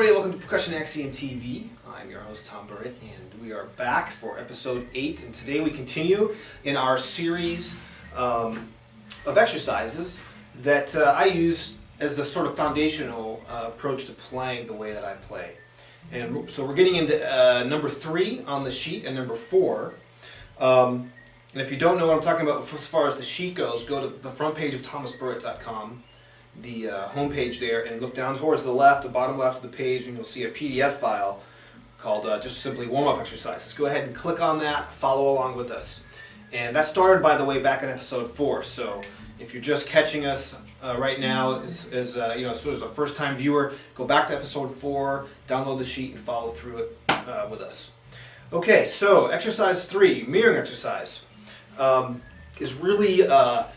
everybody, welcome to Percussion Axiom TV. I'm your host Tom Burritt, and we are back for episode 8, and today we continue in our series of exercises that I use as the sort of foundational approach to playing the way that I play. And so we're getting into number 3 on the sheet and number 4. And if you don't know what I'm talking about as far as the sheet goes, go to the front page of thomasburritt.com, the home page there, and look down towards the left, the bottom left of the page, and you'll see a PDF file called just simply warm-up exercises. Go ahead and click on that, follow along with us. And that started, by the way, back in episode 4. So if you're just catching us right now as you know, sort of as a first-time viewer, go back to episode 4, download the sheet, and follow through it with us. Okay, so exercise 3, mirroring exercise, is really all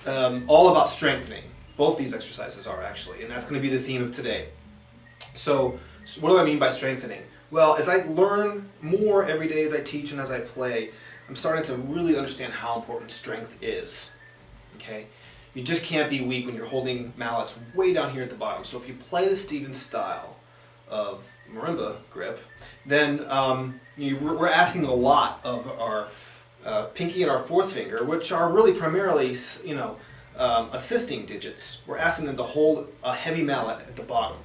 about strengthening. Both these exercises are actually, and that's going to be the theme of today. So what do I mean by strengthening? Well, as I learn more every day as I teach and as I play, I'm starting to really understand how important strength is. Okay, you just can't be weak when you're holding mallets way down here at the bottom. So if you play the Stevens style of marimba grip, then we're asking a lot of our pinky and our fourth finger, which are really primarily, you know, assisting digits. We're asking them to hold a heavy mallet at the bottom.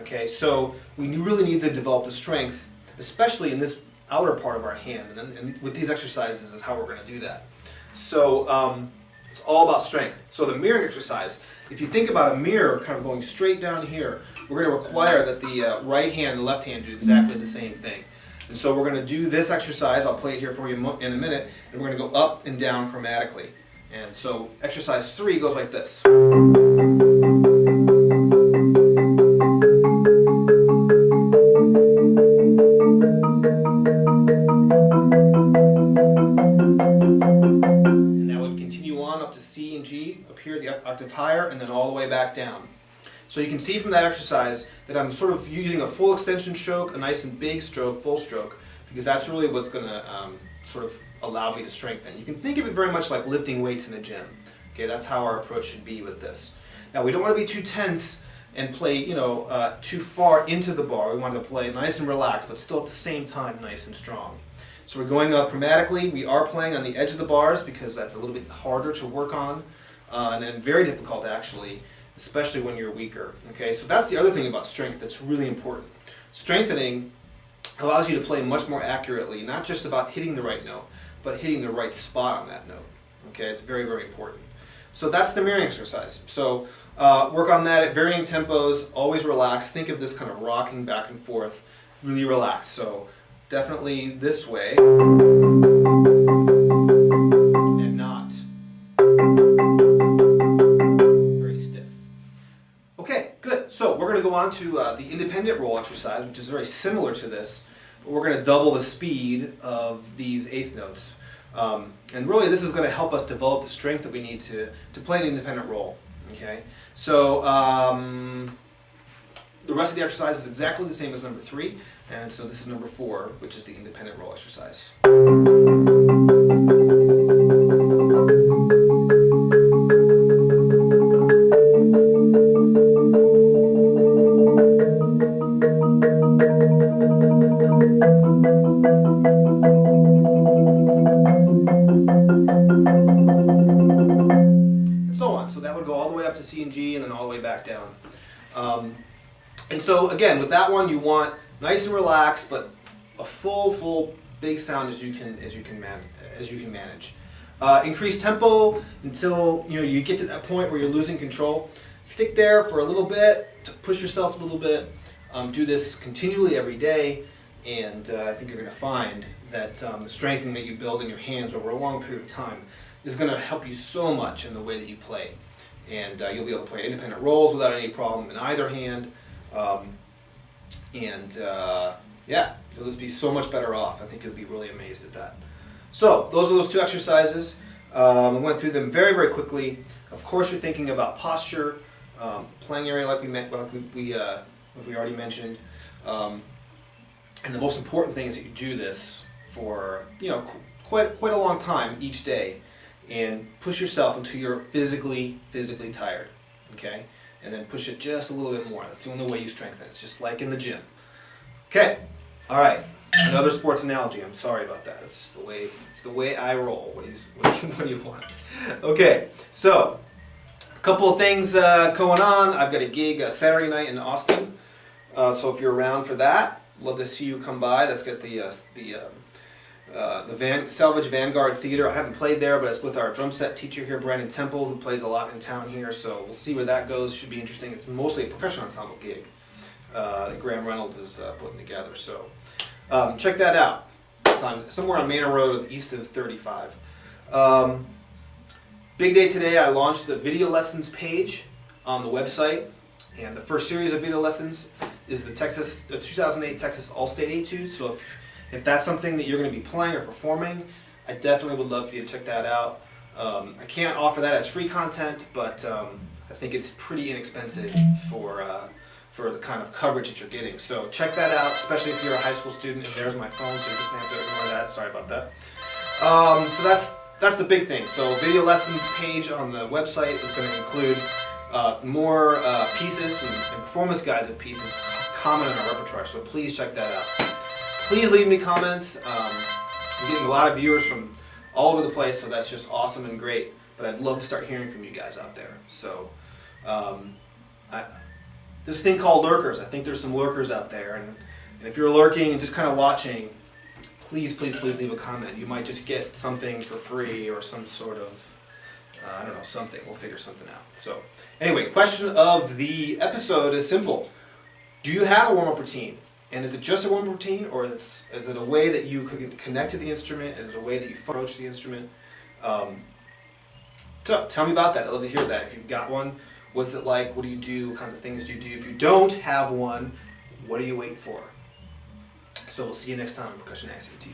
Okay, so we really need to develop the strength, especially in this outer part of our hand, and with these exercises is how we're going to do that. So it's all about strength. So the mirroring exercise, if you think about a mirror kind of going straight down here, we're going to require that the right hand and the left hand do exactly the same thing. And so we're going to do this exercise, I'll play it here for you in a minute, and we're going to go up and down chromatically. And so exercise 3 goes like this. And that would continue on up to C and G, up here the octave higher, and then all the way back down. So you can see from that exercise that I'm sort of using a full extension stroke, a nice and big stroke, full stroke, because that's really what's going to sort of allow me to strengthen. You can think of it very much like lifting weights in a gym. Okay, that's how our approach should be with this. Now we don't want to be too tense and play, you know, too far into the bar. We want to play nice and relaxed, but still at the same time nice and strong. So we're going up chromatically. We are playing on the edge of the bars because that's a little bit harder to work on, and then very difficult actually, especially when you're weaker. Okay, so that's the other thing about strength that's really important. Strengthening allows you to play much more accurately, not just about hitting the right note, but hitting the right spot on that note. Okay, it's very, very important. So that's the mirroring exercise. So work on that at varying tempos, always relax. Think of this kind of rocking back and forth, really relax. So definitely this way, and not very stiff. Okay, good. So we're going to go on to the independent roll exercise, which is very similar to this. We're going to double the speed of these eighth notes. And really this is going to help us develop the strength that we need to play an independent roll. Okay? So the rest of the exercise is exactly the same as number 3, and so this is number 4, which is the independent roll exercise. To C and G, and then all the way back down. And so again, with that one, you want nice and relaxed, but a full big sound as you can manage. Increase tempo until you get to that point where you're losing control. Stick there for a little bit to push yourself a little bit. Do this continually every day, and I think you're going to find that the strengthening that you build in your hands over a long period of time is going to help you so much in the way that you play. And you'll be able to play independent rolls without any problem in either hand. Yeah, you'll just be so much better off. I think you'll be really amazed at that. So those are those 2 exercises. I went through them very, very quickly. Of course, you're thinking about posture, playing area like we already mentioned. And the most important thing is that you do this for quite a long time each day. And push yourself until you're physically tired, okay? and then push it just a little bit more. That's the only way you strengthen. It's just like in the gym. Okay, all right. Another sports analogy. I'm sorry about that. It's just the way I roll. What do you want? Okay, so a couple of things going on. I've got a gig Saturday night in Austin. So if you're around for that, love to see you come by. That's got the Salvage Vanguard Theater. I haven't played there, but it's with our drum set teacher here, Brandon Temple, who plays a lot in town here. So we'll see where that goes. Should be interesting. It's mostly a percussion ensemble gig that Graham Reynolds is putting together. So check that out. It's on somewhere on Manor Road, east of 35. Big day today. I launched the video lessons page on the website, and the first series of video lessons is the 2008 Texas All-State Etude. So if that's something that you're going to be playing or performing, I definitely would love for you to check that out. I can't offer that as free content, but I think it's pretty inexpensive for the kind of coverage that you're getting. So check that out, especially if you're a high school student. And there's my phone, so you're just going to have to ignore that. Sorry about that. So that's the big thing. So video lessons page on the website is going to include more pieces and performance guides of pieces common in our repertoire. So please check that out. Please leave me comments. I'm getting a lot of viewers from all over the place, so that's just awesome and great. But I'd love to start hearing from you guys out there. So this thing called lurkers, I think there's some lurkers out there. And if you're lurking and just kind of watching, please leave a comment. You might just get something for free or some sort of, I don't know, something. We'll figure something out. So anyway, question of the episode is simple. Do you have a warm-up routine? And is it just a warm-up routine, or is it a way that you could connect to the instrument? Is it a way that you approach the instrument? So tell me about that. I'd love to hear that. If you've got one, what's it like? What do you do? What kinds of things do you do? If you don't have one, what are you waiting for? So we'll see you next time on Percussion Axiom TV.